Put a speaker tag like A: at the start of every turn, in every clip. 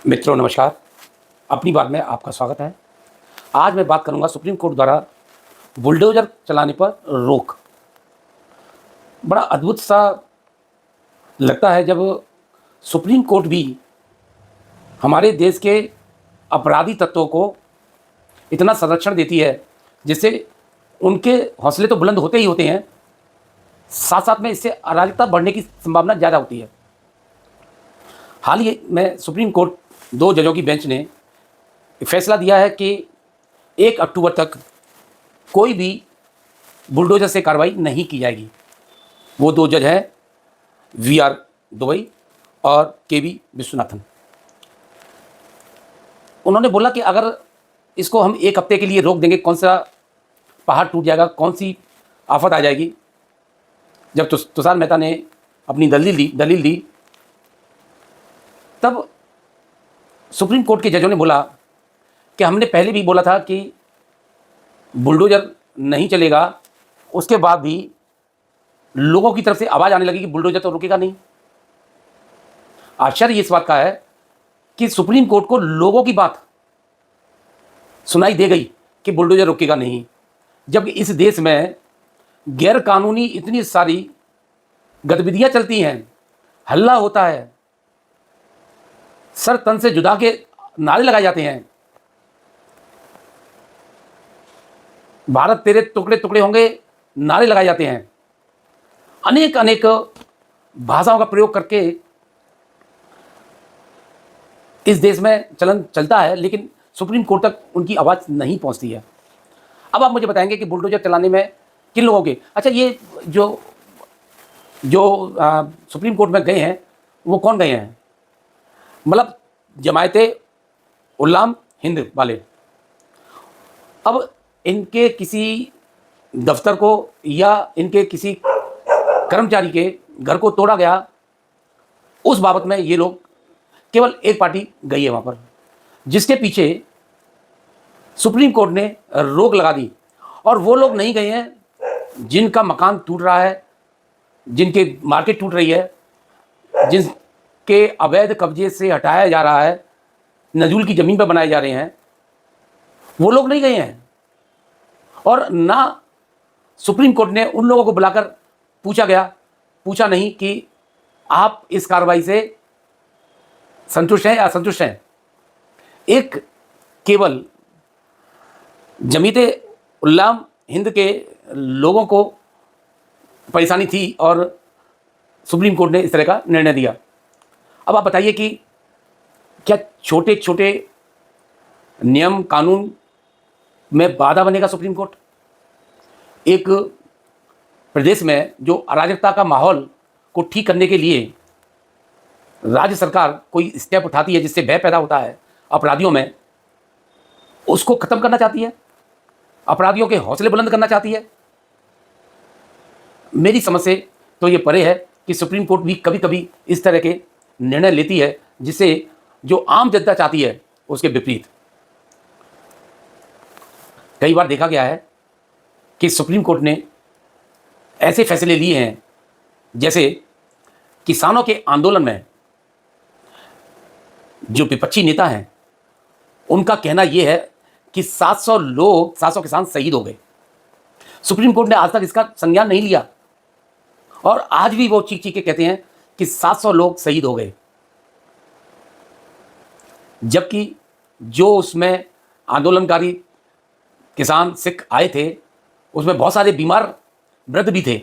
A: मित्रों नमस्कार। अपनी बात में आपका स्वागत है। आज मैं बात करूंगा सुप्रीम कोर्ट द्वारा बुलडोज़र चलाने पर रोक। बड़ा अद्भुत सा लगता है जब सुप्रीम कोर्ट भी हमारे देश के अपराधी तत्वों को इतना संरक्षण देती है, जिससे उनके हौसले तो बुलंद होते ही होते हैं, साथ साथ में इससे अराजकता बढ़ने की संभावना ज़्यादा होती है। हाल ही में सुप्रीम कोर्ट 2 जजों की बेंच ने फैसला दिया है कि 1 अक्टूबर तक कोई भी बुलडोज़र से कार्रवाई नहीं की जाएगी। वो 2 जज हैं वीआर दुबई और केवी विश्वनाथन। उन्होंने बोला कि अगर इसको हम 1 हफ्ते के लिए रोक देंगे, कौन सा पहाड़ टूट जाएगा, कौन सी आफत आ जाएगी। जब तुषार मेहता ने अपनी दलील दी तब सुप्रीम कोर्ट के जजों ने बोला कि हमने पहले भी बोला था कि बुलडोज़र नहीं चलेगा, उसके बाद भी लोगों की तरफ से आवाज़ आने लगी कि बुलडोज़र तो रुकेगा नहीं। आश्चर्य इस बात का है कि सुप्रीम कोर्ट को लोगों की बात सुनाई दे गई कि बुलडोज़र रुकेगा नहीं, जब इस देश में गैर कानूनी इतनी सारी गतिविधियां चलती हैं, हल्ला होता है, सर तन से जुदा के नारे लगाए जाते हैं, भारत तेरे टुकड़े टुकड़े होंगे नारे लगाए जाते हैं, अनेक भाषाओं का प्रयोग करके इस देश में चलन चलता है, लेकिन सुप्रीम कोर्ट तक उनकी आवाज़ नहीं पहुंचती है। अब आप मुझे बताएंगे कि बुलडोज़र चलाने में किन लोगों के, अच्छा ये जो सुप्रीम कोर्ट में गए हैं वो कौन गए हैं, मतलब जमायते उल्लाम हिंद वाले। अब इनके किसी दफ्तर को या इनके किसी कर्मचारी के घर को तोड़ा गया, उस बाबत में ये लोग केवल एक पार्टी गई है वहाँ पर, जिसके पीछे सुप्रीम कोर्ट ने रोक लगा दी। और वो लोग नहीं गए हैं जिनका मकान टूट रहा है, जिनके मार्केट टूट रही है, जिनके अवैध कब्जे से हटाया जा रहा है, नजूल की ज़मीन पर बनाए जा रहे हैं, वो लोग नहीं गए हैं। और ना सुप्रीम कोर्ट ने उन लोगों को बुलाकर पूछा नहीं कि आप इस कार्रवाई से संतुष्ट हैं या असंतुष्ट हैं। एक केवल जमीयते उल्लाम हिंद के लोगों को परेशानी थी और सुप्रीम कोर्ट ने इस तरह का निर्णय दिया। अब आप बताइए कि क्या छोटे छोटे नियम कानून में बाधा बनेगा सुप्रीम कोर्ट? एक प्रदेश में जो अराजकता का माहौल को ठीक करने के लिए राज्य सरकार कोई स्टेप उठाती है, जिससे भय पैदा होता है अपराधियों में, उसको खत्म करना चाहती है, अपराधियों के हौसले बुलंद करना चाहती है। मेरी समझ से तो ये परे है कि सुप्रीम कोर्ट भी कभी कभी इस तरह के निर्णय लेती है जिससे जो आम जनता चाहती है उसके विपरीत। कई बार देखा गया है कि सुप्रीम कोर्ट ने ऐसे फैसले लिए हैं, जैसे किसानों के आंदोलन में जो विपक्षी नेता हैं उनका कहना यह है कि 700 किसान शहीद हो गए। सुप्रीम कोर्ट ने आज तक इसका संज्ञान नहीं लिया और आज भी वो चीख के कहते हैं कि 700 लोग शहीद हो गए, जबकि जो उसमें आंदोलनकारी किसान सिख आए थे उसमें बहुत सारे बीमार वृद्ध भी थे,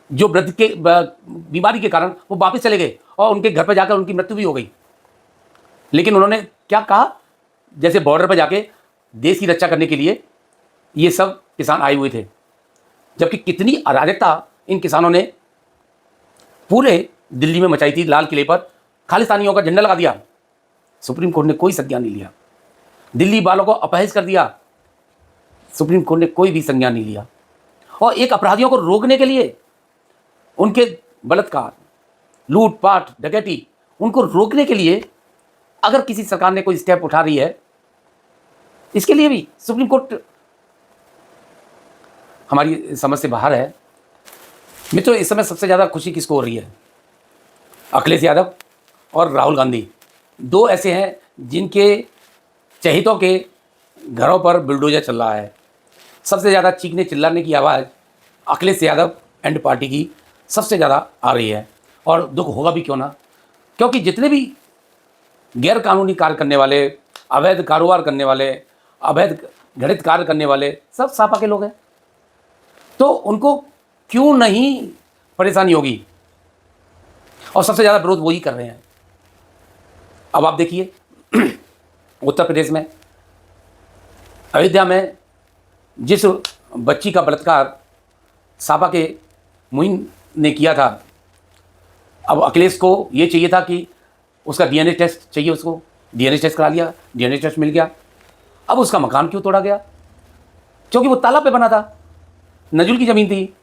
A: जो वृद्ध के बीमारी के कारण वो वापस चले गए और उनके घर पर जाकर उनकी मृत्यु भी हो गई। लेकिन उन्होंने क्या कहा, जैसे बॉर्डर पर जाके देश की रक्षा करने के लिए ये सब किसान आए हुए थे, जबकि कितनी अराजकता इन किसानों ने पूरे दिल्ली में मचाई थी। लाल किले पर खालिस्तानियों का झंडा लगा दिया, सुप्रीम कोर्ट ने कोई संज्ञान नहीं लिया। दिल्ली वालों को अपहित कर दिया, सुप्रीम कोर्ट ने कोई भी संज्ञान नहीं लिया। और एक अपराधियों को रोकने के लिए, उनके बलात्कार, लूटपाट, डकैती, उनको रोकने के लिए अगर किसी सरकार ने कोई स्टेप उठा रही है, इसके लिए भी सुप्रीम कोर्ट हमारी समझ से बाहर है। मित्रों, इस समय सबसे ज़्यादा खुशी किसको हो रही है? अखिलेश यादव और राहुल गांधी। दो ऐसे हैं जिनके चहेतों के घरों पर बुलडोजर चल रहा है। सबसे ज़्यादा चीखने चिल्लाने की आवाज़ अखिलेश यादव एंड पार्टी की सबसे ज़्यादा आ रही है, और दुख होगा भी क्यों ना, क्योंकि जितने भी गैर कानूनी कार्य करने वाले, अवैध कारोबार करने वाले, अवैध घटित कार्य करने वाले सब सपा के लोग हैं। तो उनको क्यों नहीं परेशानी होगी, और सबसे ज़्यादा विरोध वही कर रहे हैं। अब आप देखिए उत्तर प्रदेश में अयोध्या में जिस बच्ची का बलात्कार सपा के मुहिम ने किया था, अब अखिलेश को ये चाहिए था कि उसका डीएनए टेस्ट चाहिए, उसको डीएनए टेस्ट करा लिया, डीएनए टेस्ट मिल गया। अब उसका मकान क्यों तोड़ा गया? क्योंकि वो तालाब पे बना था, नजुल की ज़मीन थी,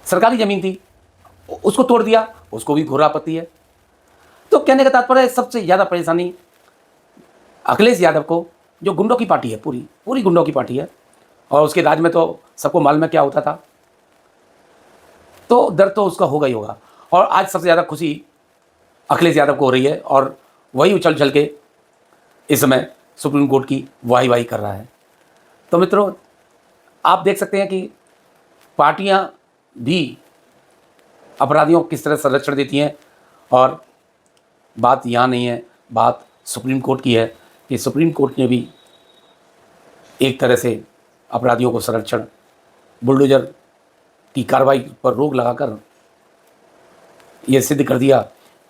A: सरकारी ज़मीन थी, उसको तोड़ दिया, उसको भी घोर आपत्ति है। तो कहने का तात्पर्य है सबसे ज़्यादा परेशानी अखिलेश यादव को, जो गुंडों की पार्टी है, पूरी पूरी गुंडों की पार्टी है, और उसके राज में तो सबको मालूम है क्या होता था। तो दर्द तो उसका होगा ही होगा, और आज सबसे ज़्यादा खुशी अखिलेश यादव को हो रही है, और वही उछल उछल के इस समय सुप्रीम कोर्ट की वाही कर रहा है। तो मित्रों, आप देख सकते हैं कि पार्टियां भी अपराधियों को किस तरह संरक्षण देती हैं, और बात यहाँ नहीं है, बात सुप्रीम कोर्ट की है कि सुप्रीम कोर्ट ने भी एक तरह से अपराधियों को संरक्षण, बुलडोजर की कार्रवाई पर रोक लगाकर यह सिद्ध कर दिया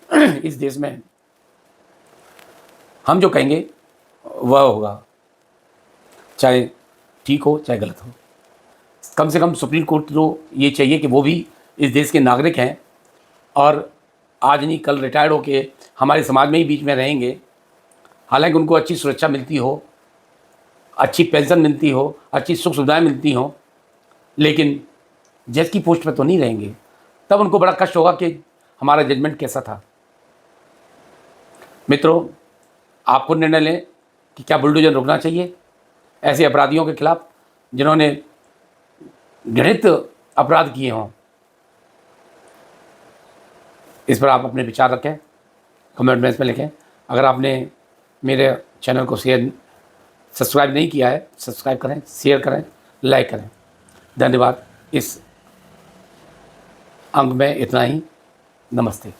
A: इस देश में हम जो कहेंगे वह होगा, चाहे ठीक हो चाहे गलत हो। कम से कम सुप्रीम कोर्ट को ये चाहिए कि वो भी इस देश के नागरिक हैं, और आज नहीं कल रिटायर्ड होके हमारे समाज में ही बीच में रहेंगे। हालांकि उनको अच्छी सुरक्षा मिलती हो, अच्छी पेंशन मिलती हो, अच्छी सुख सुविधाएँ मिलती हों, लेकिन जज की पोस्ट पर तो नहीं रहेंगे। तब उनको बड़ा कष्ट होगा कि हमारा जजमेंट कैसा था। मित्रों, आपको निर्णय लें कि क्या बुलडोजर रोकना चाहिए ऐसे अपराधियों के खिलाफ जिन्होंने घृणित अपराध किए हों। इस पर आप अपने विचार रखें, कमेंट में लिखें। अगर आपने मेरे चैनल को सब्सक्राइब नहीं किया है, सब्सक्राइब करें, शेयर करें, लाइक करें। धन्यवाद। इस अंक में इतना ही। नमस्ते।